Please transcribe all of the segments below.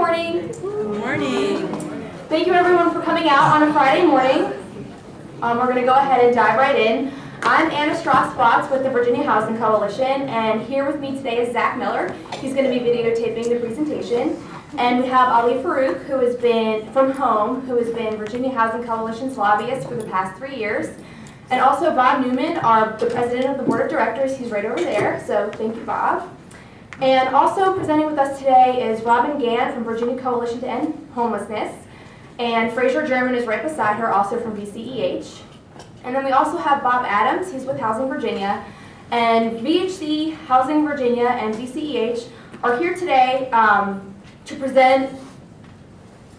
morning. Good morning. Thank you everyone for coming out on a Friday morning. We're going to go ahead and dive right in. I'm Anna Strauss-Botts with the Virginia Housing Coalition, and here with me today is Zach Miller. He's going to be videotaping the presentation. And we have Ali Farouk, who has been from Home, who has been Virginia Housing Coalition's lobbyist for the past 3 years. And also Bob Newman, the president of the board of directors. He's right over there, so thank you, Bob. And also presenting with us today is Robin Gant from Virginia Coalition to End Homelessness. And Fraser German is right beside her, also from VCEH. And then we also have Bob Adams, he's with Housing Virginia. And VHC, Housing Virginia, and VCEH are here today to present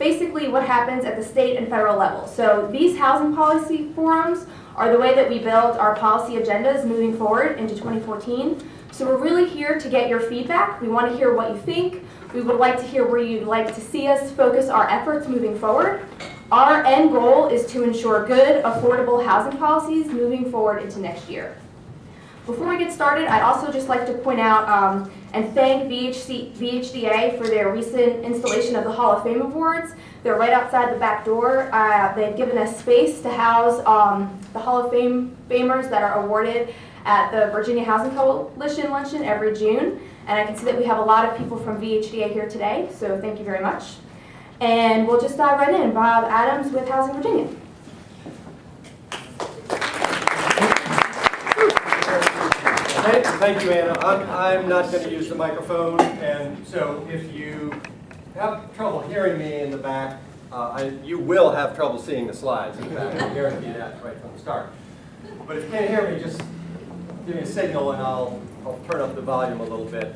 basically what happens at the state and federal level. So these housing policy forums are the way that we build our policy agendas moving forward into 2014. So we're really here to get your feedback. We want to hear what you think. We would like to hear where you'd like to see us focus our efforts moving forward. Our end goal is to ensure good, affordable housing policies moving forward into next year. Before we get started, I'd also just like to point out and thank VHDA for their recent installation of the Hall of Fame Awards. They're right outside the back door. They've given us space to house the Hall of Famers that are awarded at the Virginia Housing Coalition Luncheon every June. And I can see that we have a lot of people from VHDA here today, so thank you very much. And we'll just dive right in. Bob Adams with Housing Virginia. Thank you, Anna. I'm not going to use the microphone, and so if you have trouble hearing me in the back, you will have trouble seeing the slides in the back. I guarantee that right from the start. But if you can't hear me, just give me a signal and I'll turn up the volume a little bit.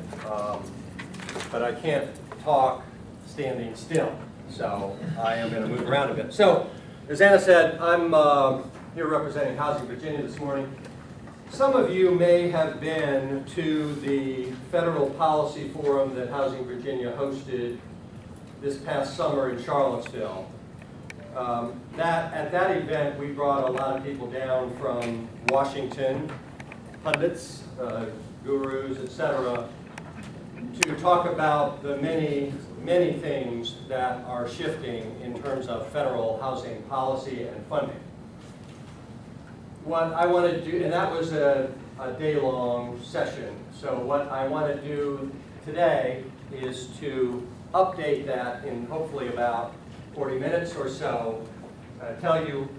But I can't talk standing still, so I am going to move around a bit. So, as Anna said, I'm here representing Housing Virginia this morning. Some of you may have been to the federal policy forum that Housing Virginia hosted this past summer in Charlottesville. At that event, we brought a lot of people down from Washington, pundits, gurus, etc., to talk about the many things that are shifting in terms of federal housing policy and funding. What I want to do, and that was a day-long session, so what I want to do today is to update that in hopefully about 40 minutes or so, tell you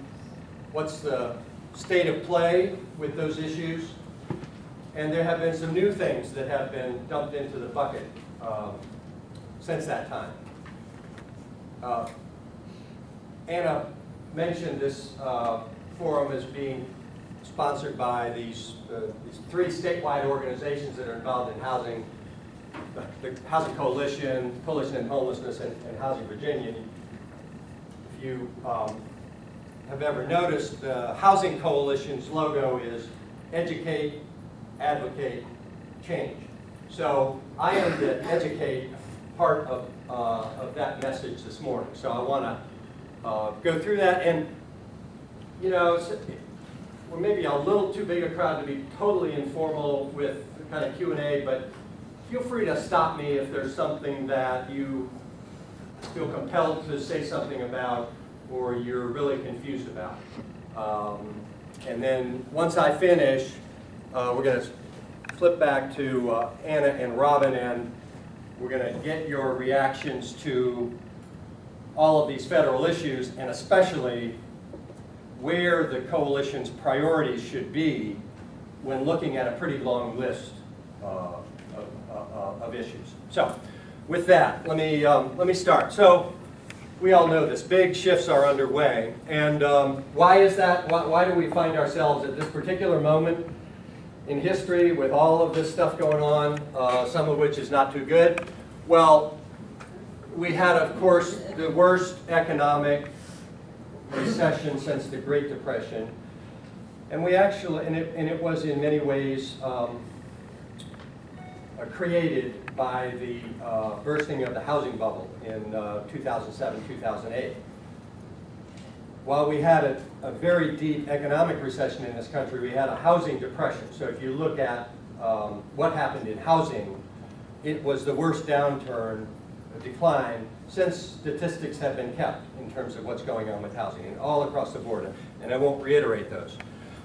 what's the state of play with those issues, and there have been some new things that have been dumped into the bucket since that time. Anna mentioned this forum is being sponsored by these 3 statewide organizations that are involved in housing, the Housing Coalition, Coalition End Homelessness, and Housing Virginia. If you have ever noticed, the Housing Coalition's logo is educate, advocate, change. So I am the educate part of that message this morning. So I want to go through that, and you know, we're maybe a little too big a crowd to be totally informal with kind of Q&A, but feel free to stop me if there's something that you feel compelled to say something about or you're really confused about. And then once I finish, we're going to flip back to Anna and Robin, and we're going to get your reactions to all of these federal issues, and especially where the coalition's priorities should be when looking at a pretty long list of issues. So, with that, let me start. So, we all know this. Big shifts are underway, and why is that? Why do we find ourselves at this particular moment in history with all of this stuff going on, some of which is not too good? Well, we had, of course, the worst economic recession since the Great Depression, and we actually, and it was in many ways created by the bursting of the housing bubble in 2007-2008. While we had a very deep economic recession in this country, we had a housing depression. So if you look at what happened in housing, it was the worst downturn decline since statistics have been kept in terms of what's going on with housing and all across the board, and I won't reiterate those.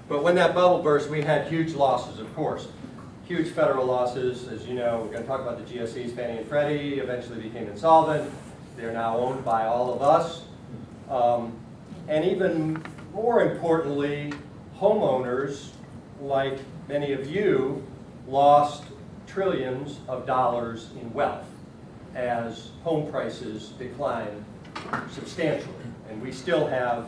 But when that bubble burst, we had huge losses, of course. Huge federal losses. As you know, we're going to talk about the GSEs. Fannie and Freddie eventually became insolvent. They're now owned by all of us. And even more importantly, homeowners, like many of you, lost trillions of dollars in wealth as home prices declined substantially. And we still have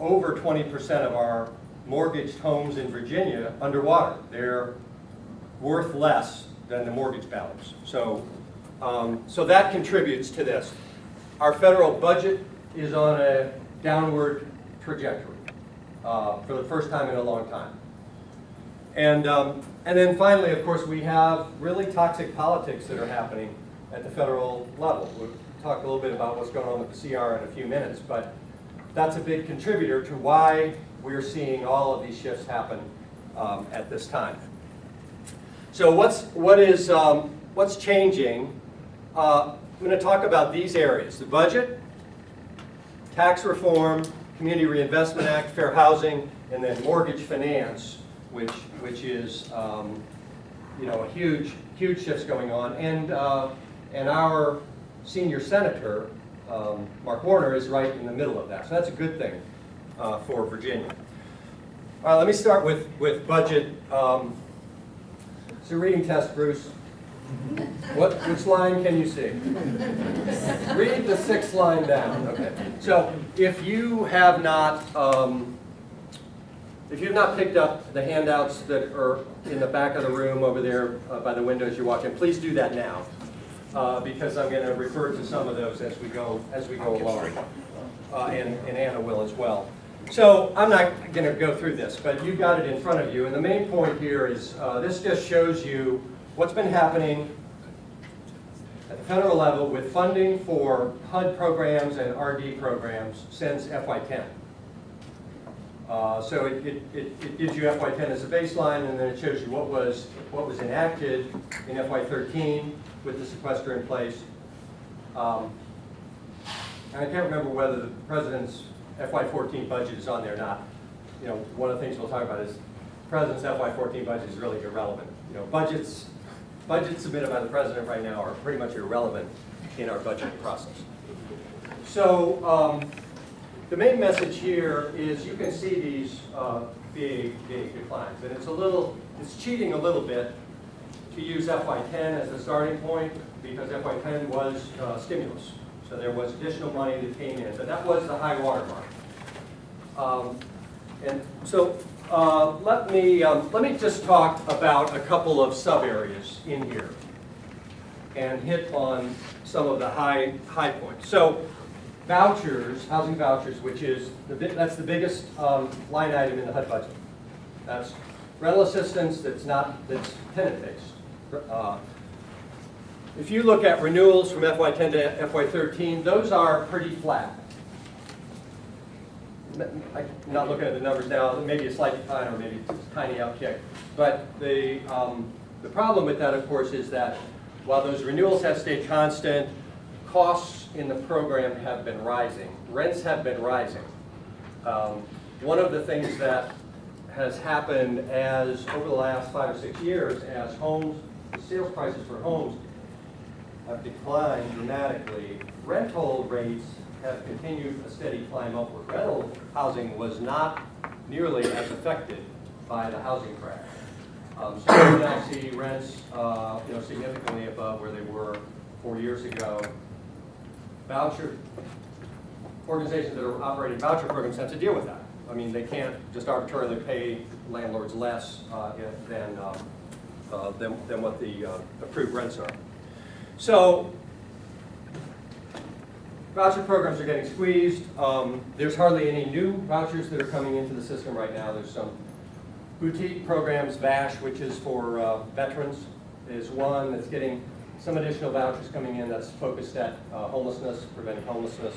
over 20% of our mortgaged homes in Virginia underwater. They're worth less than the mortgage balance. So, so that contributes to this. Our federal budget is on a downward trajectory for the first time in a long time. And then finally, of course, we have really toxic politics that are happening at the federal level. We'll talk a little bit about what's going on with the CR in a few minutes, but that's a big contributor to why we're seeing all of these shifts happen at this time. So what's changing? I'm going to talk about these areas: the budget, tax reform, Community Reinvestment Act, fair housing, and then mortgage finance, which is you know, huge shifts going on. And our senior senator, Mark Warner, is right in the middle of that. So that's a good thing for Virginia. All right, let me start with budget. It's a reading test, Bruce. Which line can you see? Read the 6th line down. Okay. So if you have not picked up the handouts that are in the back of the room over there by the windows you're walking, please do that now, because I'm going to refer to some of those as we go along, and Anna will as well. So I'm not going to go through this, but you've got it in front of you, and the main point here is this just shows you what's been happening at the federal level with funding for HUD programs and RD programs since FY10. So it gives you FY10 as a baseline, and then it shows you what was enacted in FY13 with the sequester in place. And I can't remember whether the president's FY14 budget is on there or not. You know, one of the things we'll talk about is the president's FY14 budget is really irrelevant. You know, budgets submitted by the president right now are pretty much irrelevant in our budgeting process. So the main message here is you can see these big declines, and it's cheating a little bit to use FY10 as the starting point, because FY10 was stimulus. So there was additional money that came in, but that was the high water mark. And so let me just talk about a couple of sub areas in here and hit on some of the high points. So vouchers, housing vouchers, which is that's the biggest line item in the HUD budget. That's rental assistance that's tenant-based. If you look at renewals from FY10 to FY13, those are pretty flat. I'm not looking at the numbers now. Maybe a slight decline, or maybe a tiny uptick. But the problem with that, of course, is that while those renewals have stayed constant, costs in the program have been rising. Rents have been rising. One of the things that has happened over the last 5 or 6 years, as sales prices for homes have declined dramatically, rental rates have continued a steady climb upward. Rental housing was not nearly as affected by the housing crash. So we now see rents significantly above where they were 4 years ago. Voucher organizations that are operating voucher programs have to deal with that. I mean, they can't just arbitrarily pay landlords less than what the approved rents are. So voucher programs are getting squeezed. There's hardly any new vouchers that are coming into the system right now. There's some boutique programs. VASH, which is for veterans, is one that's getting some additional vouchers coming in that's focused at homelessness, preventing homelessness.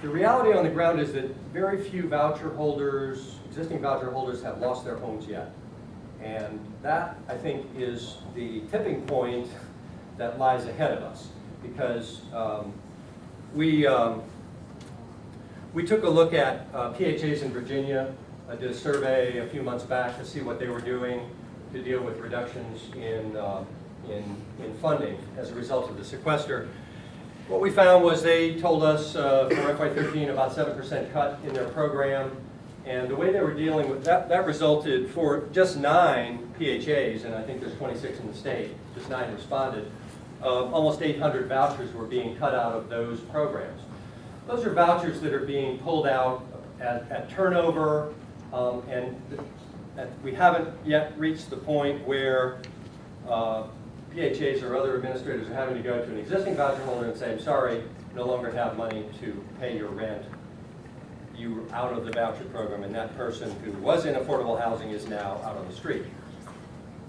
The reality on the ground is that very few existing voucher holders have lost their homes yet. And that, I think, is the tipping point that lies ahead of us, because we took a look at PHAs in Virginia. I did a survey a few months back to see what they were doing to deal with reductions in funding as a result of the sequester. What we found was they told us for FY13 about 7% cut in their program, and the way they were dealing with that resulted for just 9 PHAs, and I think there's 26 in the state, just 9 responded, almost 800 vouchers were being cut out of those programs. Those are vouchers that are being pulled out at turnover, and we haven't yet reached the point where PHAs or other administrators are having to go to an existing voucher holder and say, I'm sorry, no longer have money to pay your rent. You were out of the voucher program, and that person who was in affordable housing is now out on the street.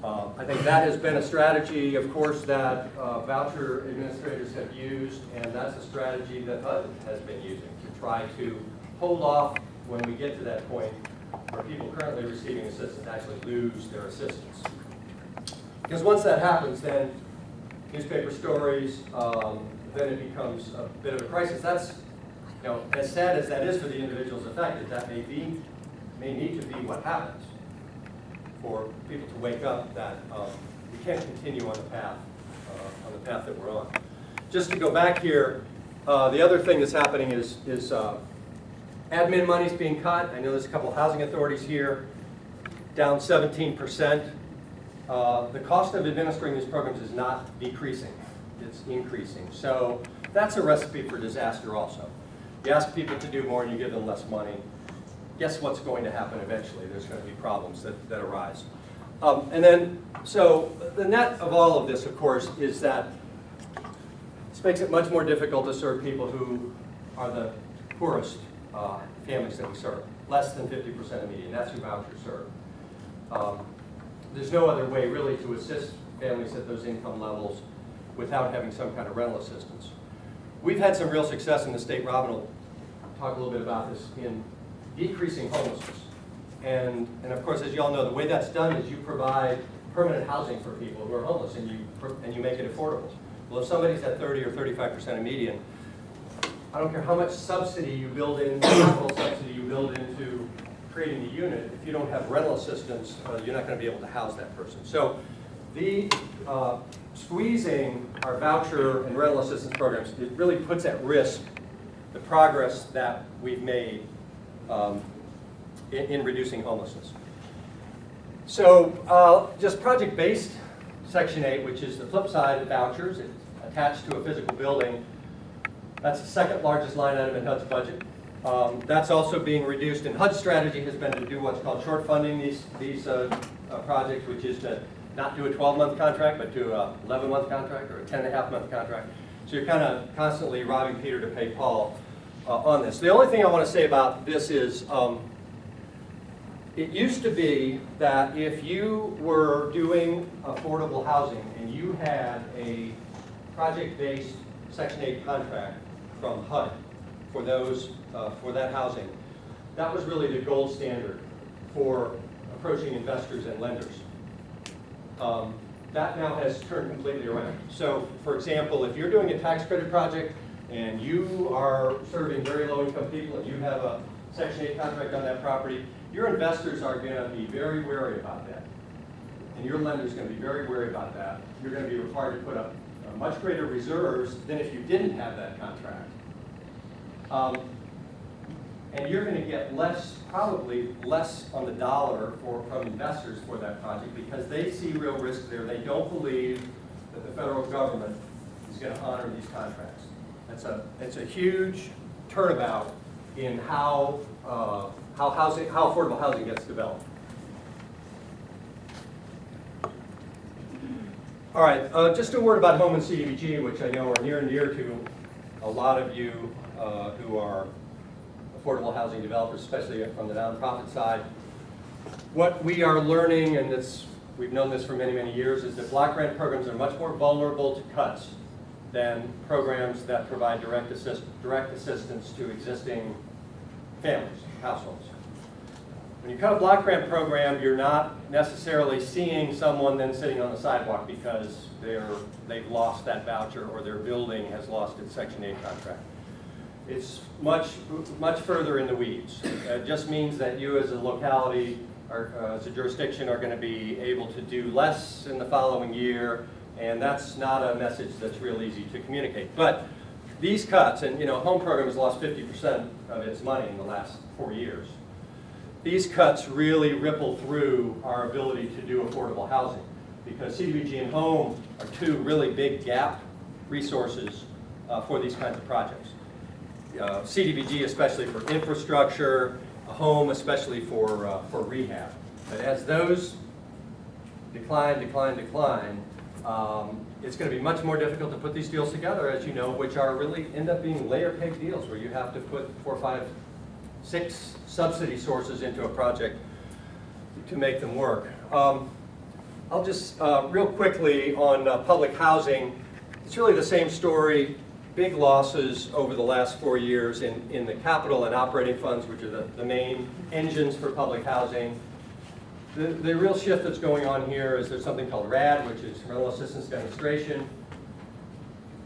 I think that has been a strategy, of course, that voucher administrators have used, and that's a strategy that HUD has been using to try to hold off when we get to that point where people currently receiving assistance actually lose their assistance. Because once that happens, then newspaper stories, then it becomes a bit of a crisis. That's, you know, as sad as that is for the individuals affected, that may need to be what happens for people to wake up that we can't continue on the path that we're on. Just to go back here, the other thing that's happening is admin money's being cut. I know there's a couple of housing authorities here, down 17%. The cost of administering these programs is not decreasing, it's increasing. So that's a recipe for disaster also. You ask people to do more and you give them less money. Guess what's going to happen eventually? There's going to be problems that arise. So the net of all of this, of course, is that this makes it much more difficult to serve people who are the poorest families that we serve. Less than 50% of median, that's who vouchers serve. There's no other way really to assist families at those income levels without having some kind of rental assistance. We've had some real success in the state. Robin will talk a little bit about this, in decreasing homelessness. And of course, as you all know, the way that's done is you provide permanent housing for people who are homeless, and you make it affordable. Well, if somebody's at 30 or 35% of median, I don't care how much subsidy you build in, capital subsidy you build into creating the unit, if you don't have rental assistance, you're not going to be able to house that person. So squeezing our voucher and rental assistance programs, it really puts at risk the progress that we've made in reducing homelessness. So just project-based Section 8, which is the flip side of vouchers, it's attached to a physical building. That's the second largest line item in HUD's budget. That's also being reduced, and HUD's strategy has been to do what's called short funding these projects, which is to not do a 12-month contract, but do a 11-month contract or a 10.5-month contract. So you're kind of constantly robbing Peter to pay Paul on this. The only thing I want to say about this is it used to be that if you were doing affordable housing and you had a project-based Section 8 contract from HUD for that housing, that was really the gold standard for approaching investors and lenders. That now has turned completely around. So, for example, if you're doing a tax credit project and you are serving very low-income people and you have a Section 8 contract on that property, your investors are going to be very wary about that. And your lender is going to be very wary about that. You're going to be required to put up much greater reserves than if you didn't have that contract. And you're going to get probably less on the dollar from investors for that project because they see real risk there. They don't believe that the federal government is going to honor these contracts. It's a huge turnabout in how affordable housing gets developed. All right, just a word about home and CDBG, which I know are near and dear to a lot of you who are affordable housing developers, especially from the nonprofit side. What we are learning, and we've known this for many, many years, is that block grant programs are much more vulnerable to cuts than programs that provide direct assistance to existing families, households. When you cut a block grant program, you're not necessarily seeing someone then sitting on the sidewalk because they've lost that voucher or their building has lost its Section 8 contract. It's much further in the weeds. It just means that you as a locality or as a jurisdiction are going to be able to do less in the following year, and that's not a message that's real easy to communicate. But these cuts, and home program has lost 50% of its money in the last 4 years. These cuts really ripple through our ability to do affordable housing because CDBG and home are two really big gap resources for these kinds of projects. CDBG especially for infrastructure, home especially for rehab. But as those decline, it's going to be much more difficult to put these deals together, as you know, which are really end up being layer cake deals where you have to put 4, 5, 6 subsidy sources into a project to make them work. I'll just real quickly on public housing. It's really the same story. Big losses over the last 4 years in the capital and operating funds, which are the main engines for public housing. The real shift that's going on here is there's something called RAD, which is Rental Assistance Demonstration.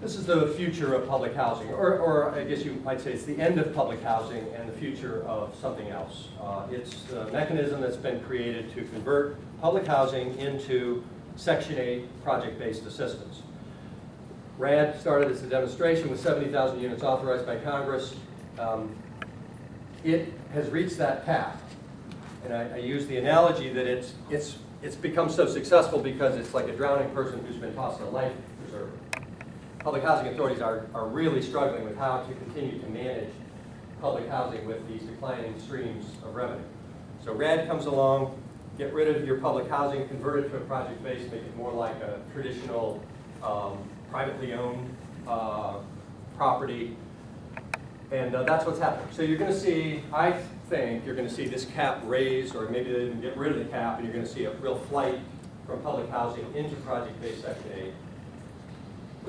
This is the future of public housing, or I guess you might say it's the end of public housing and the future of something else. It's a mechanism that's been created to convert public housing into Section 8 project-based assistance. RAD started as a demonstration with 70,000 units authorized by Congress. It has reached that cap. And I use the analogy that it's become so successful because it's like a drowning person who's been tossed in a life preserver. Public housing authorities are really struggling with how to continue to manage public housing with these declining streams of revenue. So RAD comes along, get rid of your public housing, convert it to a project base, make it more like a traditional privately owned property. And that's what's happening. So you're going to see, I think, you're going to see this cap raised, or maybe they didn't get rid of the cap, and you're going to see a real flight from public housing into project-based Section 8.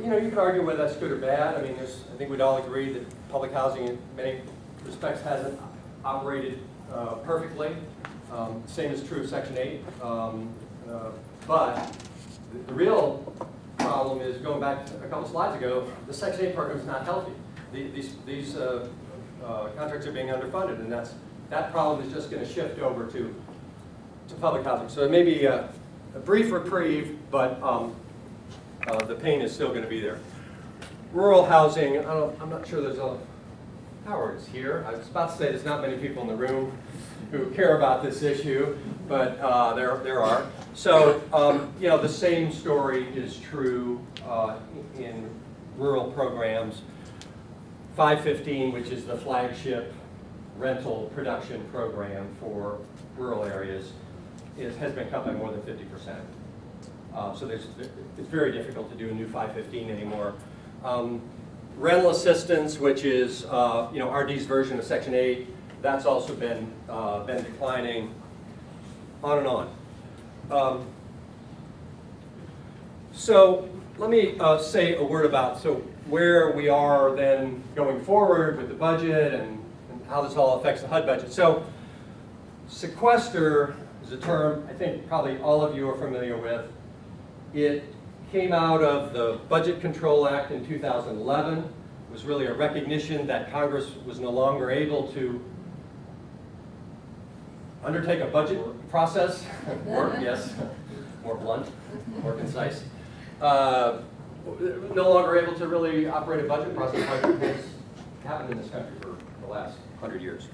You could argue whether that's good or bad. I mean, I think we'd all agree that public housing in many respects hasn't operated perfectly. Same is true of Section 8. But the real problem is, going back a couple slides ago, the Section 8 program is not healthy. These contracts are being underfunded, and that problem is just going to shift over to public housing. So it may be a brief reprieve, but the pain is still going to be there. Rural housing, I'm not sure there's Howard is here. I was about to say there's not many people in the room who care about this issue, but there are. So, the same story is true in rural programs. 515, which is the flagship rental production program for rural areas, has been cut by more than 50%. So it's very difficult to do a new 515 anymore. Rental assistance, which is RD's version of Section 8, that's also been declining, on and on. So let me say a word about where we are then going forward with the budget and how this all affects the HUD budget. So sequester is a term I think probably all of you are familiar with. It came out of the Budget Control Act in 2011. It was really a recognition that Congress was no longer able to undertake a budget process, yes, more blunt, more concise. No longer able to really operate a budget process like has happened in this country for the last 100 years.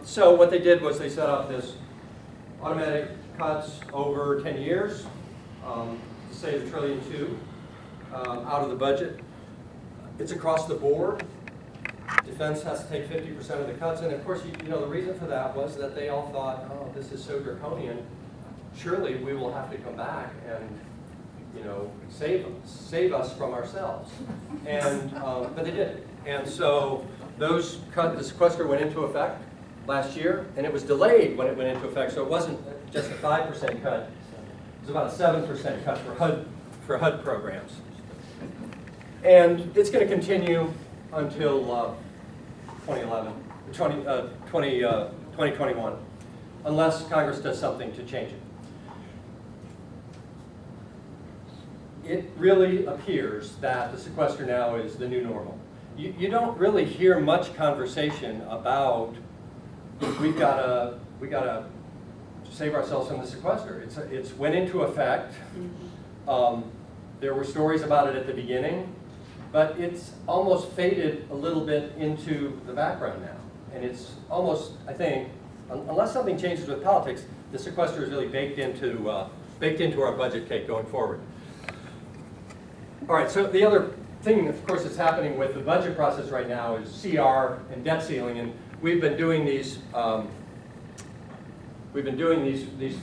So what they did was they set up this automatic cuts over 10 years to save $1.2 trillion out of the budget. It's across the board. Defense has to take 50% of the cuts, and of course, the reason for that was that they all thought, oh, this is so draconian. Surely we will have to come back and save us from ourselves. And but they didn't. And so the sequester went into effect last year, and it was delayed when it went into effect. So it wasn't just a 5% cut. It was about a 7% cut for HUD programs. And it's going to continue until 2021. unless Congress does something to change it. It really appears that the sequester now is the new normal. You don't really hear much conversation about we gotta save ourselves from the sequester. It's went into effect. There were stories about it at the beginning, but it's almost faded a little bit into the background now. And it's almost, I think, unless something changes with politics, the sequester is really baked into our budget cake going forward. All right, so the other thing, of course, that's happening with the budget process right now is CR and debt ceiling, and we've been doing these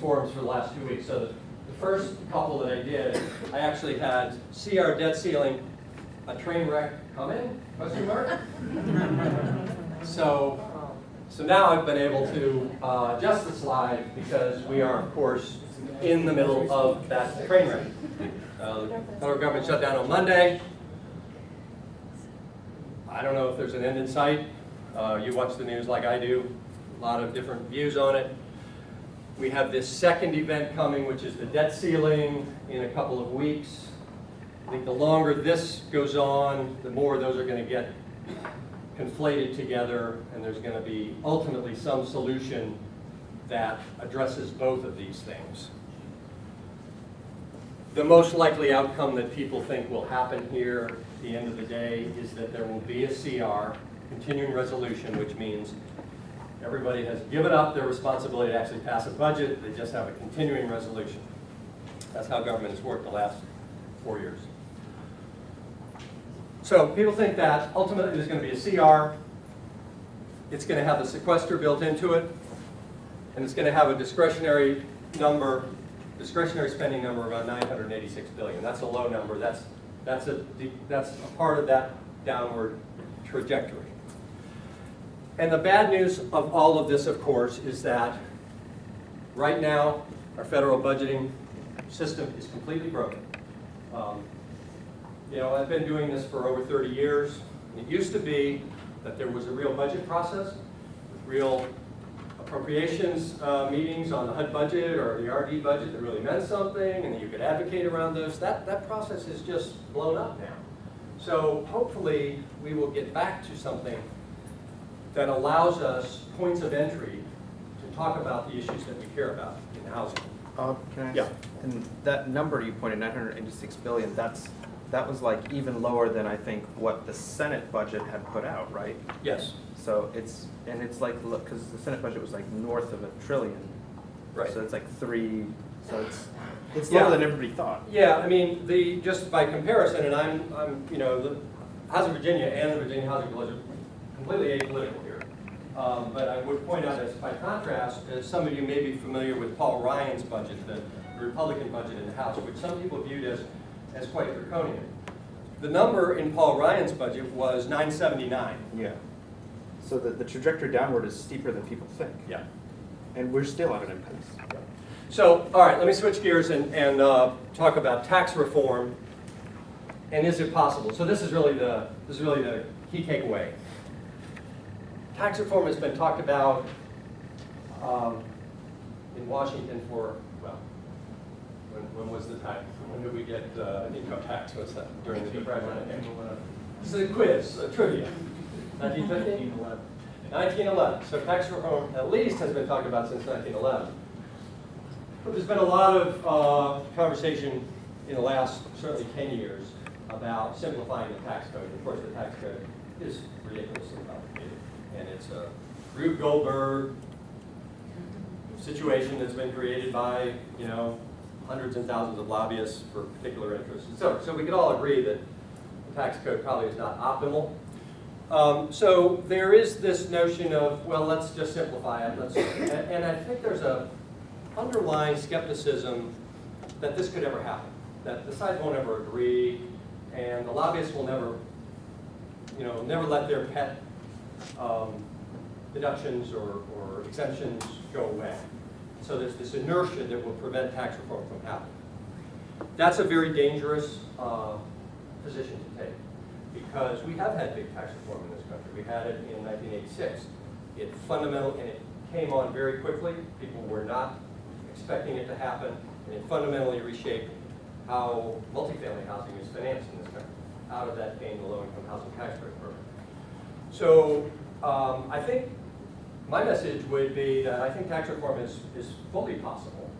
forums for the last 2 weeks. So the first couple that I did, I actually had CR, debt ceiling, a train wreck coming? Question mark? So now I've been able to adjust the slide because we are, of course, in the middle of that train wreck. The federal government shut down on Monday. I don't know if there's an end in sight. You watch the news like I do. A lot of different views on it. We have this second event coming, which is the debt ceiling in a couple of weeks. I think the longer this goes on, the more those are going to get conflated together, and there's going to be ultimately some solution that addresses both of these things. The most likely outcome that people think will happen here at the end of the day is that there will be a CR, continuing resolution, which means everybody has given up their responsibility to actually pass a budget. They just have a continuing resolution. That's how government has worked the last 4 years. So people think that ultimately there's going to be a CR. It's going to have the sequester built into it, and it's going to have a discretionary spending number around $986 billion. That's a low number. That's a part of that downward trajectory. And the bad news of all of this, of course, is that right now our federal budgeting system is completely broken. I've been doing this for over 30 years. It used to be that there was a real budget process with real appropriations meetings on the HUD budget or the RD budget that really meant something, and you could advocate around those. That process is just blown up now. So hopefully we will get back to something that allows us points of entry to talk about the issues that we care about in housing. Can I? Yeah. And that number you pointed, 986 billion, that was like even lower than I think what the Senate budget had put out, right? Yes. So it's like, look, because the Senate budget was like north of $1 trillion. Right. So it's like 3, so it's lower than everybody thought. Yeah, I mean, just by comparison, and I'm the Housing Virginia and the Virginia Housing Coalition are completely apolitical here. But I would point out, as by contrast, as some of you may be familiar with Paul Ryan's budget, the Republican budget in the House, which some people viewed as quite draconian. The number in Paul Ryan's budget was 979. Yeah. So the trajectory downward is steeper than people think. Yeah. And we're still at an impasse. So, all right, let me switch gears and talk about tax reform. And is it possible? So this is really the key takeaway. Tax reform has been talked about in Washington for, well, when was the tax? When did we get income tax? What's that? During the Depression? This is a quiz, a trivia. 1950? 1911. So tax reform at least has been talked about since 1911. But there's been a lot of conversation in the last, certainly 10 years, about simplifying the tax code. Of course, the tax code is ridiculously complicated. And it's a Rube Goldberg situation that's been created by, hundreds and thousands of lobbyists for particular interests. So we could all agree that the tax code probably is not optimal. So there is this notion of, well, let's just simplify it. And I think there's a underlying skepticism that this could ever happen, that the sides won't ever agree, and the lobbyists will never let their pet deductions or exemptions go away. So there's this inertia that will prevent tax reform from happening. That's a very dangerous position to take, because we have had big tax reform in this country. We had it in 1986. It fundamental, and it came on very quickly. People were not expecting it to happen, and it fundamentally reshaped how multifamily housing is financed in this country. Out of that came the low-income housing tax credit program. So I think my message would be that I think tax reform is fully possible.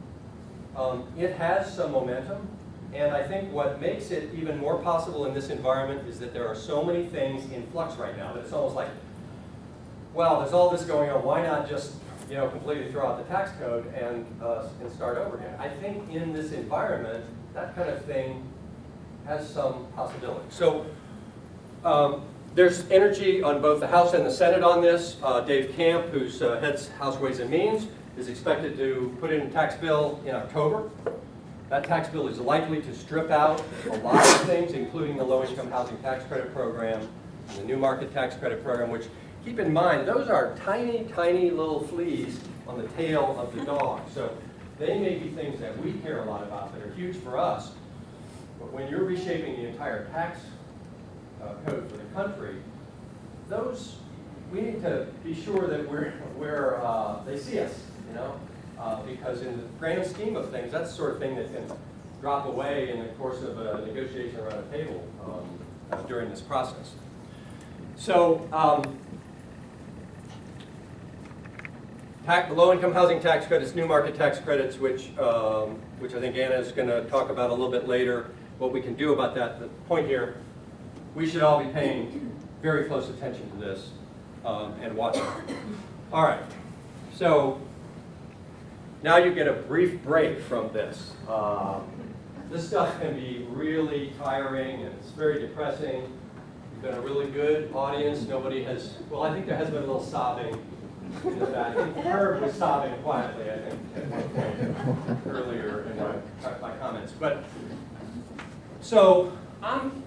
It has some momentum, and I think what makes it even more possible in this environment is that there are so many things in flux right now that it's almost like, well, there's all this going on, why not just completely throw out the tax code and start over again? I think in this environment, that kind of thing has some possibility. So there's energy on both the House and the Senate on this. Dave Camp, who heads House Ways and Means, is expected to put in a tax bill in October. That tax bill is likely to strip out a lot of things, including the low-income housing tax credit program and the new market tax credit program, which, keep in mind, those are tiny, tiny little fleas on the tail of the dog. So they may be things that we care a lot about that are huge for us, but when you're reshaping the entire tax code for the country, those, we need to be sure that they see us, because in the grand scheme of things, that's the sort of thing that can drop away in the course of a negotiation around a table during this process. So the low-income housing tax credits, new market tax credits, which I think Anna is going to talk about a little bit later, what we can do about that. The point here, we should all be paying very close attention to this and watching. All right, so now you get a brief break from this. This stuff can be really tiring and it's very depressing. You've been a really good audience. Nobody has, well, I think there has been a little sobbing in the back. I think Herb was sobbing quietly, I think, at one point earlier in my comments. But so I'm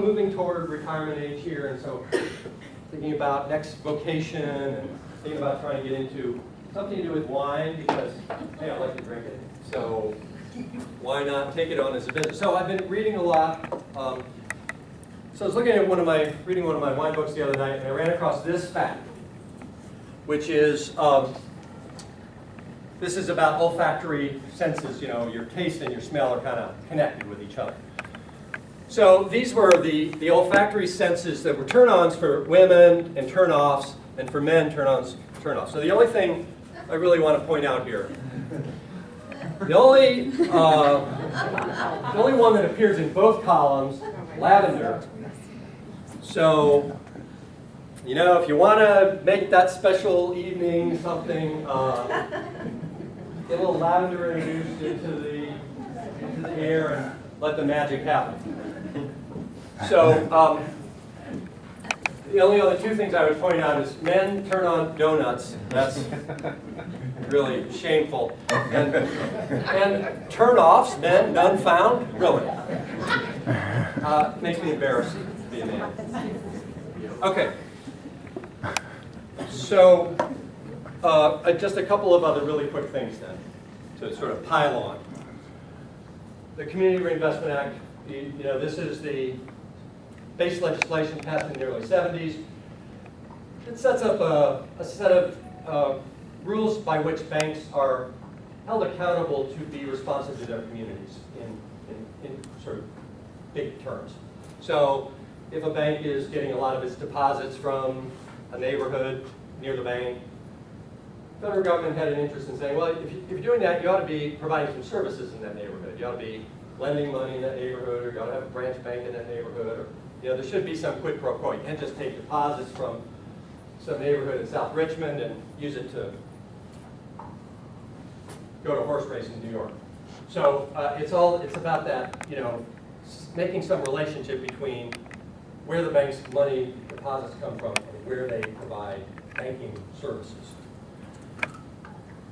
moving toward retirement age here, and so thinking about next vocation and thinking about trying to get into something to do with wine because, hey, I like to drink it. So why not take it on as a business? So I've been reading a lot. So I was looking at reading one of my wine books the other night, and I ran across this fact, which is, this is about olfactory senses. Your taste and your smell are kind of connected with each other. So these were the olfactory senses that were turn-ons for women and turn-offs, and for men, turn-ons, turn-offs. So the only thing I really want to point out here, the only one that appears in both columns, lavender. So, if you want to make that special evening something, get a little lavender introduced into the air and let the magic happen. So, the only other two things I would point out is men turn on donuts. That's really shameful. And turn-offs, men, none found, really. Makes me embarrassed to be a man. Okay. So, just a couple of other really quick things then, to sort of pile on. The Community Reinvestment Act, this is the base legislation passed in the early 70s. It sets up a set of rules by which banks are held accountable to be responsive to their communities in sort of big terms. So if a bank is getting a lot of its deposits from a neighborhood near the bank, the federal government had an interest in saying, well, if you're doing that, you ought to be providing some services in that neighborhood. You ought to be lending money in that neighborhood, or you ought to have a branch bank in that neighborhood, or there should be some quid pro quo. You can't just take deposits from some neighborhood in South Richmond and use it to go to a horse race in New York. So it's about that, making some relationship between where the bank's money deposits come from and where they provide banking services.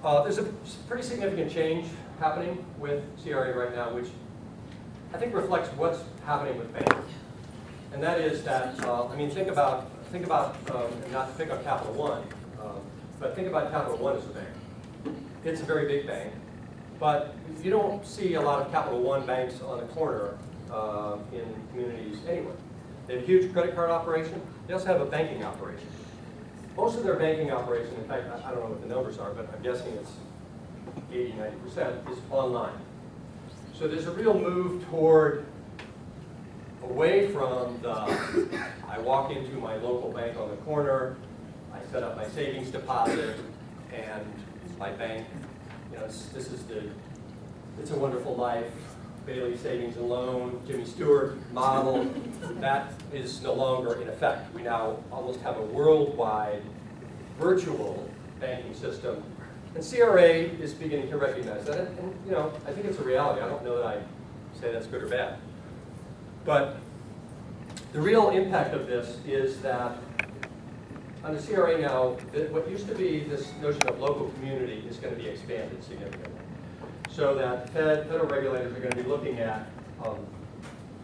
There's a pretty significant change happening with CRA right now, which I think reflects what's happening with banks. And that is that, think about not to pick up Capital One, but think about Capital One as a bank. It's a very big bank, but you don't see a lot of Capital One banks on the corner in communities anywhere. They have a huge credit card operation. They also have a banking operation. most of their banking operation, in fact, I don't know what the numbers are, but I'm guessing it's 80, 90% is online. So there's a real move toward away from the, I walk into my local bank on the corner, I set up my savings deposit, and my bank, you know, this is the It's a Wonderful Life, Bailey Savings and Loan, Jimmy Stewart model. That is no longer in effect. We now almost have a worldwide virtual banking system. And CRA is beginning to recognize that. And you know, I think it's a reality. I don't know that I say that's good or bad. But the real impact of this is that under CRA now, what used to be this notion of local community is going to be expanded significantly. So that federal regulators are going to be looking at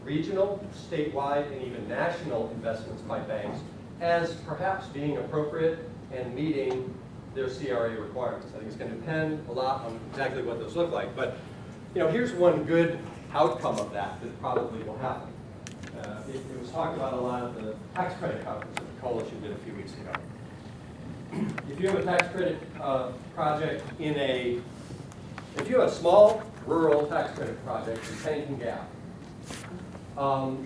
regional, statewide, and even national investments by banks as perhaps being appropriate and meeting their CRA requirements. I think it's going to depend a lot on exactly what those look like. But you know, here's one good outcome of that probably will happen. It was talked about a lot at the tax credit conference that the coalition did a few weeks ago. If you have a tax credit project if you have a small rural tax credit project in Pennington Gap of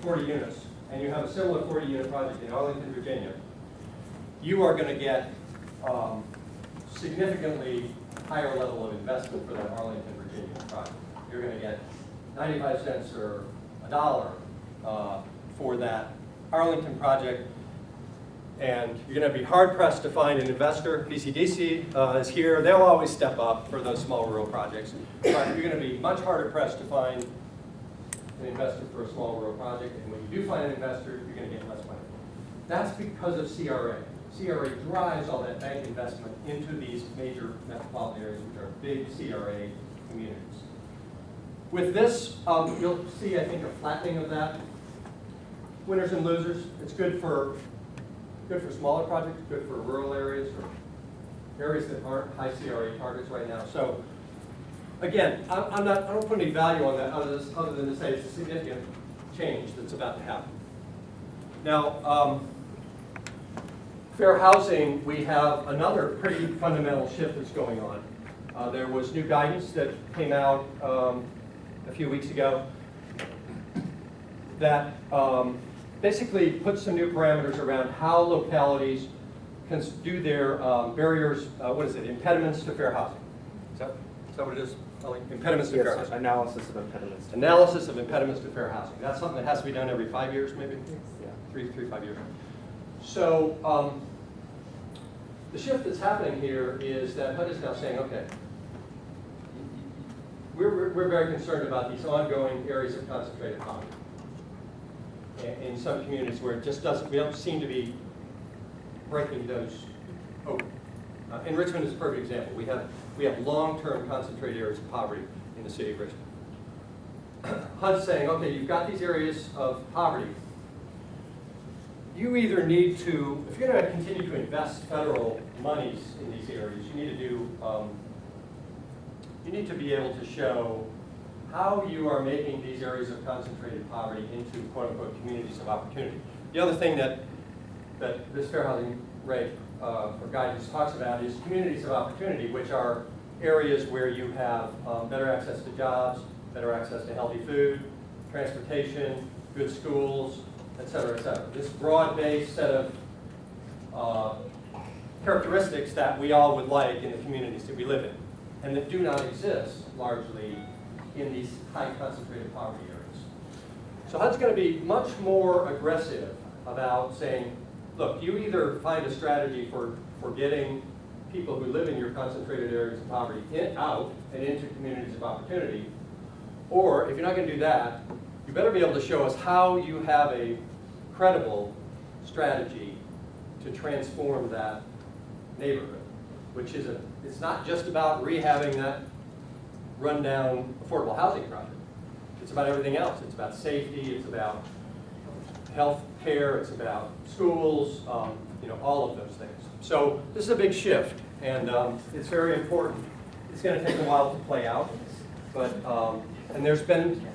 40 units, and you have a similar 40-unit project in Arlington, Virginia, you are going to get significantly higher level of investment for that Arlington, Virginia project. You're going to get 95 cents or $1 for that Arlington project, and you're going to be hard-pressed to find an investor. BCDC is here. They'll always step up for those small rural projects, but you're going to be much harder pressed to find an investor for a small rural project, and when you do find an investor, you're going to get less money. That's because of CRA. CRA drives all that bank investment into these major metropolitan areas, which are big CRA communities. With this, you'll see, I think, a flattening of that. Winners and losers. It's good for smaller projects, good for rural areas, or areas that aren't high CRA targets right now. So, again, I don't put any value on that other than to say it's a significant change that's about to happen. Now, fair housing, we have another pretty fundamental shift that's going on. There was new guidance that came out a few weeks ago that basically puts some new parameters around how localities can do their barriers, impediments to fair housing. Is that what it is? Impediments to fair housing. Analysis of impediments. Analysis of impediments to fair housing. That's something that has to be done every 5 years, maybe? Yeah. 5 years. So the shift that's happening here is that HUD is now saying, okay, we're very concerned about these ongoing areas of concentrated poverty in some communities where it just we don't seem to be breaking those open. And Richmond is a perfect example. We have long-term concentrated areas of poverty in the city of Richmond. HUD's saying, okay, you've got these areas of poverty. You either need to, if you're going to continue to invest federal monies in these areas, you need to be able to show how you are making these areas of concentrated poverty into quote-unquote communities of opportunity. The other thing that this fair housing rate or guidance talks about is communities of opportunity, which are areas where you have better access to jobs, better access to healthy food, transportation, good schools, et cetera, et cetera. This broad-based set of characteristics that we all would like in the communities that we live in, and that do not exist largely in these high concentrated poverty areas. So HUD's going to be much more aggressive about saying, look, you either find a strategy for getting people who live in your concentrated areas of poverty out and into communities of opportunity, or if you're not going to do that, you better be able to show us how you have a credible strategy to transform that neighborhood, which is it's not just about rehabbing that rundown affordable housing project. It's about everything else. It's about safety, it's about health care, it's about schools, all of those things. So this is a big shift, and it's very important. It's going to take a while to play out, but and there's been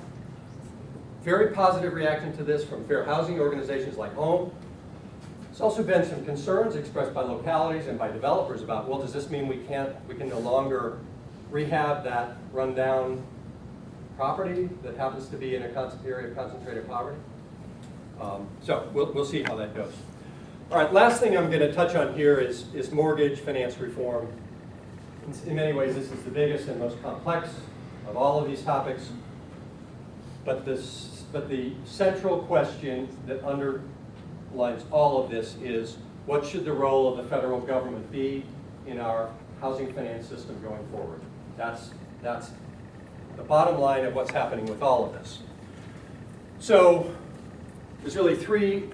very positive reaction to this from fair housing organizations like Home, There's also been some concerns expressed by localities and by developers about, well, does this mean we can no longer rehab that rundown property that happens to be in a area of concentrated poverty? So we'll see how that goes. All right, last thing I'm going to touch on here is mortgage finance reform. In many ways, this is the biggest and most complex of all of these topics. But the central question that underlines all of this is, what should the role of the federal government be in our housing finance system going forward? That's the bottom line of what's happening with all of this. So there's really three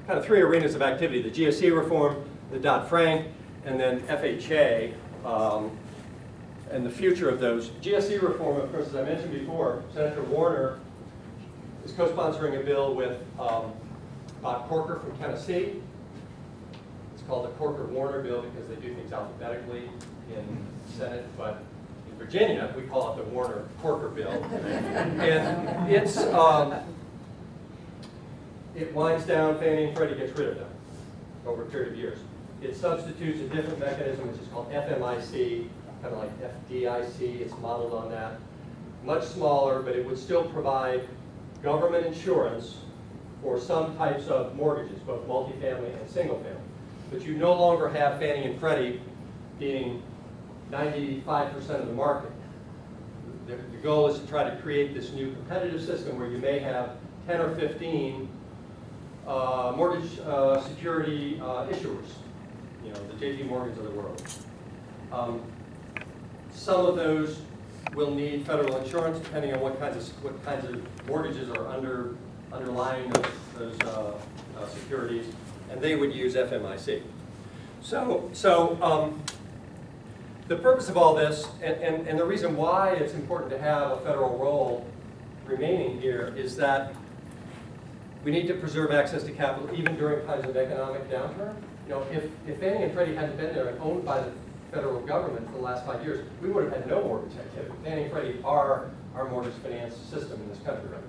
arenas of activity: the GSE reform, the Dodd-Frank, and then FHA, and the future of those. GSE reform, of course, as I mentioned before, Senator Warner is co-sponsoring a bill with Bob Corker from Tennessee. It's called the Corker-Warner bill because they do things alphabetically in the Senate, but in Virginia, we call it the Warner-Corker bill. And it winds down Fannie and Freddie, gets rid of them over a period of years. It substitutes a different mechanism, which is called FMIC, kind of like FDIC. It's modeled on that. Much smaller, but it would still provide government insurance for some types of mortgages, both multifamily and single family. But you no longer have Fannie and Freddie being 95% of the market. The goal is to try to create this new competitive system where you may have 10 or 15 mortgage security issuers, you know, the JP Morgans of the world. Some of those will need federal insurance depending on what kinds of mortgages are underlying those securities, and they would use FMIC. So the purpose of all this, and the reason why it's important to have a federal role remaining here, is that we need to preserve access to capital even during times of economic downturn. You know, if Fannie and Freddie hadn't been there and owned by the federal government for the last 5 years, we would have had no mortgage activity. Fannie and Freddie are our mortgage finance system in this country right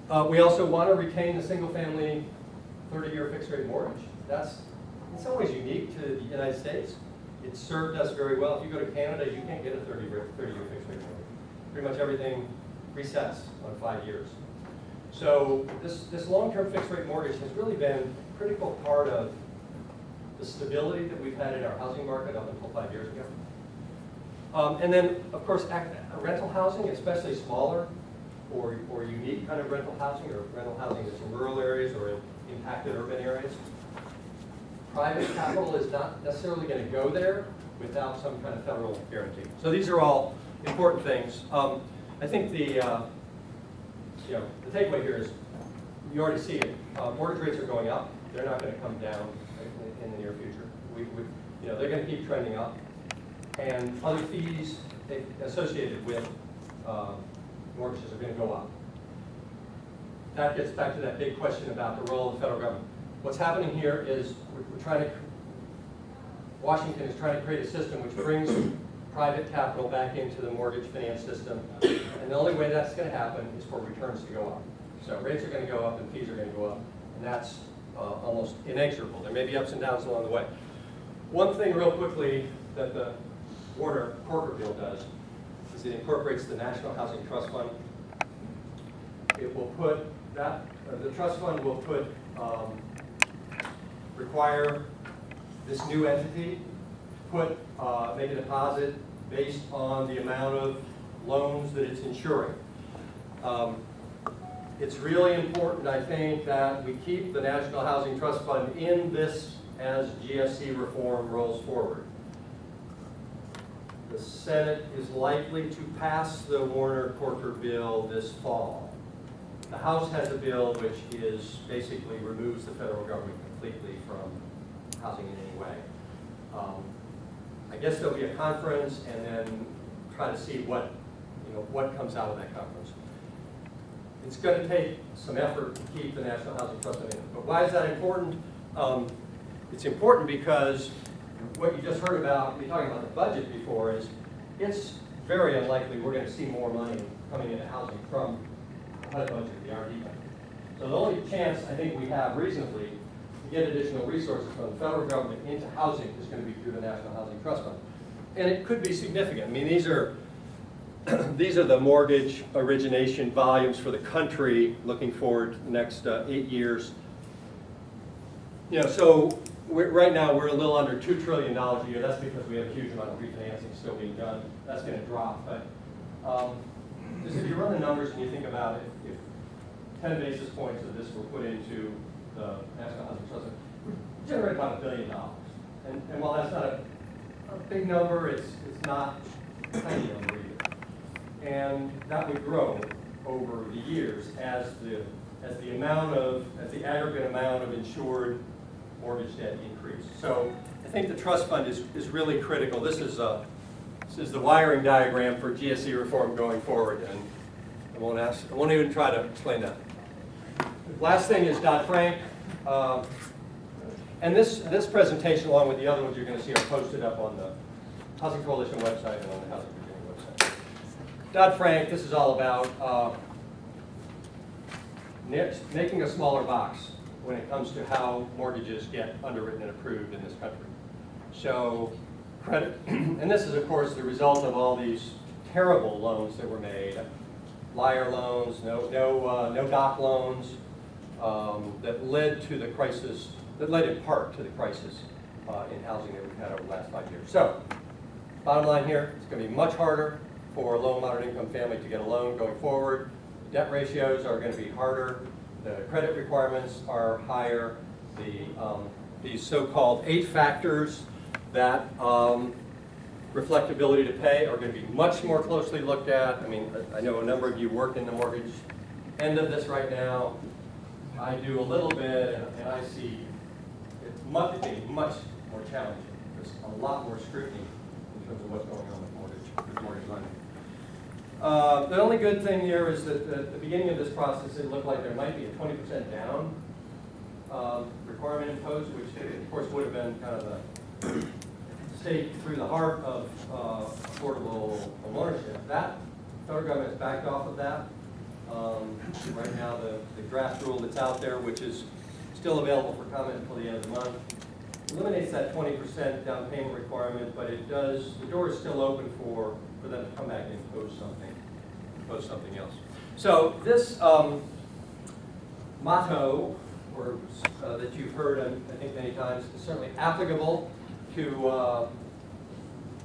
now. We also want to retain the single-family 30-year fixed-rate mortgage. That's in some ways unique to the United States. It's served us very well. If you go to Canada, you can't get a 30-year fixed-rate mortgage. Pretty much everything resets on 5 years. So this long-term fixed-rate mortgage has really been a critical part of the stability that we've had in our housing market up until 5 years ago. And then, of course, rental housing, especially smaller or unique kind of rental housing, or rental housing that's in rural areas or in impacted urban areas. Private capital is not necessarily going to go there without some kind of federal guarantee. So these are all important things. I think the takeaway here is, you already see it. Mortgage rates are going up. They're not going to come down in the near future. They're going to keep trending up, and other fees associated with mortgages are going to go up. That gets back to that big question about the role of the federal government. What's happening here is Washington is trying to create a system which brings private capital back into the mortgage finance system, and the only way that's going to happen is for returns to go up. So rates are going to go up and fees are going to go up, and that's almost inexorable. There may be ups and downs along the way. One thing real quickly that the Warner-Corker bill does is it incorporates the National Housing Trust Fund. It will put the trust fund will require this new entity to make a deposit based on the amount of loans that it's insuring. It's really important, I think, that we keep the National Housing Trust Fund in this as GSE reform rolls forward. The Senate is likely to pass the Warner-Corker bill this fall. The House has a bill which basically removes the federal government completely from housing in any way. I guess there'll be a conference and then try to see what comes out of that conference. It's going to take some effort to keep the National Housing Trust Fund in. But why is that important? It's important because what you just heard about, me talking about the budget before, is it's very unlikely we're going to see more money coming into housing from the HUD budget, the RD budget. It's So the only chance I think we have reasonably to get additional resources from the federal government into housing is going to be through the National Housing Trust Fund. And it could be significant. I mean, these are the mortgage origination volumes for the country looking forward to the next 8 years. You know, so right now we're a little under $2 trillion a year. That's because we have a huge amount of refinancing still being done. That's going to drop. But just if you run the numbers and you think about it, if 10 basis points of this were put into the National Housing Trust Fund, we generate about $1 billion. And while that's not a big number, it's not a tiny number either. And that would grow over the years as the aggregate amount of insured mortgage debt increase. So I think the trust fund is really critical. This is the wiring diagram for GSE reform going forward, and I won't even try to explain that. Last thing is Dodd-Frank. And this presentation, along with the other ones you're going to see, are posted up on the Housing Coalition website and on the Housing Virginia website. Dodd-Frank, this is all about making a smaller box when it comes to how mortgages get underwritten and approved in this country. So credit, and this is of course the result of all these terrible loans that were made, liar loans, no doc loans, that led to the crisis, that led in part to the crisis in housing that we've had over the last 5 years. So bottom line here, it's going to be much harder for a low and moderate income family to get a loan going forward. Debt ratios are going to be harder. The credit requirements are higher. These so-called 8 factors that reflect ability to pay are going to be much more closely looked at. I mean, I know a number of you work in the mortgage end of this right now. I do a little bit, and I see it being much more challenging. There's a lot more scrutiny in terms of what's going on with mortgage lending. The only good thing here is that at the beginning of this process, it looked like there might be a 20% down requirement imposed, which of course would have been kind of the stake through the heart of affordable homeownership. That federal government has backed off of that. Right now, the draft rule that's out there, which is still available for comment until the end of the month, eliminates that 20% down payment requirement, but it does, the door is still open for them to come back and impose something else. So this motto, or that you've heard I think many times, is certainly applicable to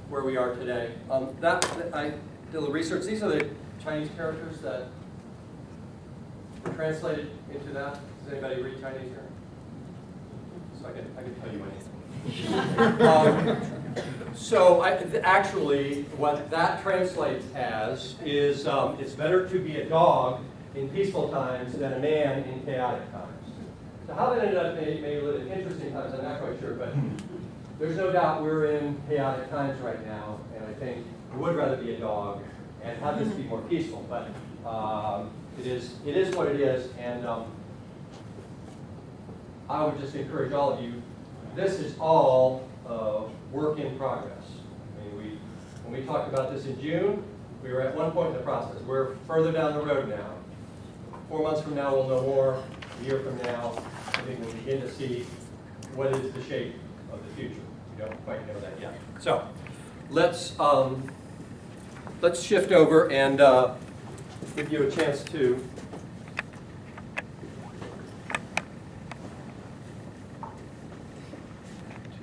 where we are today. I did a little research. These are the Chinese characters that were translated into that. Does anybody read Chinese here? So I can tell you anything. So actually, what that translates as is it's better to be a dog in peaceful times than a man in chaotic times. So how that ended up may live in interesting times, I'm not quite sure, but there's no doubt we're in chaotic times right now, and I think we would rather be a dog and have this be more peaceful. But it is what it is, and I would just encourage all of you. This is all work in progress. I mean, when we talked about this in June, we were at one point in the process. We're further down the road now. 4 months from now, we'll know more. A year from now, I think we'll begin to see what is the shape of the future. We don't quite know that yet. So let's shift over and give you a chance to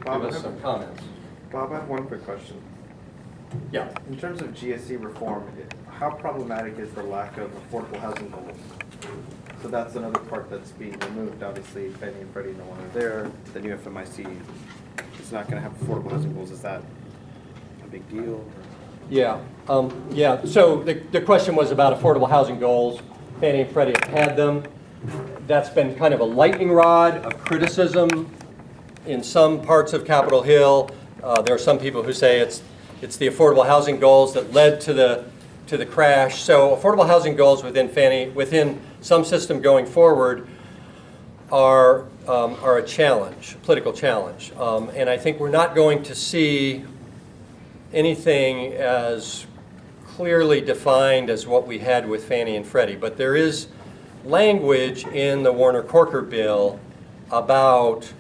give us some comments. Bob, I have one quick question. Yeah. In terms of GSE reform, how problematic is the lack of affordable housing goals? So that's another part that's being removed. Obviously, Fannie and Freddie no longer there. The new FMIC is not going to have affordable housing goals. Is that a big deal? Yeah. Yeah. So the question was about affordable housing goals. Fannie and Freddie have had them. That's been kind of a lightning rod of criticism in some parts of Capitol Hill. There are some people who say it's the affordable housing goals that led to the crash. So affordable housing goals within some system going forward are a challenge, a political challenge. And I think we're not going to see anything as clearly defined as what we had with Fannie and Freddie. But there is language in the Warner-Corker bill about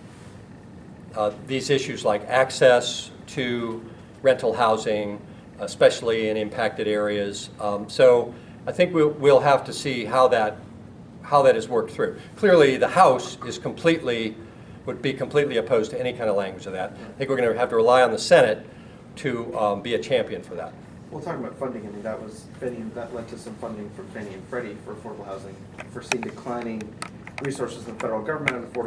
these issues like access to rental housing, especially in impacted areas. So I think we'll have to see how that is worked through. Clearly, the House would be completely opposed to any kind of language of that. I think we're going to have to rely on the Senate to be a champion for that. Well, talking about funding, I mean, that led to some funding from Fannie and Freddie for affordable housing, foreseeing declining resources in the federal government and affordable